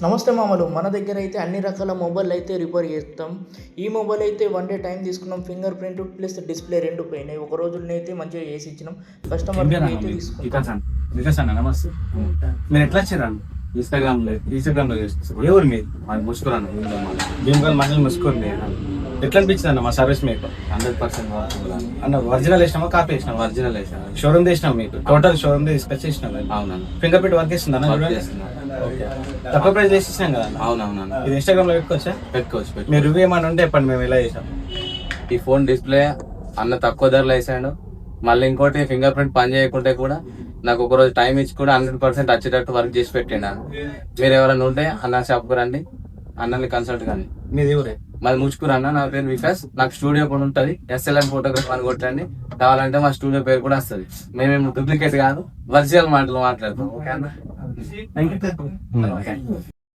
నమస్తే మామలు, మన దగ్గర అయితే అన్ని రకాల మొబైల్ అయితే రిపేర్ చేస్తాం. ఈ మొబైల్ అయితే 1 డే టైం తీసుకున్నాం. ఫింగర్ ప్రింట్ ప్లస్ డిస్ప్లే రెండు పోయినాయి. ఒక రోజులో అయితే మంచిగా చేసి ఇచ్చినాం. కస్టమర్ అయితే తీసుకున్నాం. వికాస్ అన్న నమస్తే. మీరు ఎట్లా వచ్చారండి? ఇన్స్టాగ్రామ్ లో చేస్తారు. ఏ ఊరు మీరు? మాది ముస్కూర్ అన్న. భీమగల్ మండలి ముస్కూర్. ఎట్లా అనిపించింది అన్న మా సర్వీస్ మీకు? 100% అన్న ఒరిజినల్ వేసినామా కాపీ వేసినాం? ఒరిజినల్ వేసాను. షోరూమ్ చేసినాం. మీకు టోటల్ షోరూమ్ తీసుకొచ్చి ఇచ్చినాం. అవునన్నా, ఫింగర్ ప్రింట్ వర్క్ చేస్తుంది అన్న? తక్కువ ప్రైస్ చేసి ఇచ్చినాం కదా? అవునవునన్నా. ఇది ఇన్స్టాగ్రామ్ లో పెట్టుకోవచ్చా? పెట్టుకోవచ్చు. మీరు రివ్యూ ఏమైనా ఉంటే చెప్పండి, మేము ఇలా చేసాం. ఈ ఫోన్ డిస్ప్లే అన్న తక్కువ ధరలో వేసాడు. మళ్ళీ ఇంకోటి ఫింగర్ ప్రింట్ పని చేయకుంటే కూడా నాకు ఒక రోజు టైం ఇచ్చి కూడా 100% వచ్చేటట్టు వర్క్ చేసి పెట్టిండు. మీరు ఎవరైనా ఉంటే అన్న షాప్కి రండి, అన్నని కన్సల్ట్ కానీ. మీది ఊరే? మాది ముచ్చుకూరు అన్న. నా పేరు వికాస్. నాకు స్టూడియో కూడా ఉంటుంది, SLN ఫోటోగ్రఫీ అని కొట్టండి. కావాలంటే మా స్టూడియో పేరు కూడా వస్తుంది. మేమేమి డూప్లికేట్ కాదు, ఒరిజినల్ మాటలు మాట్లాడతాం. ఓకే అన్న? Thank you.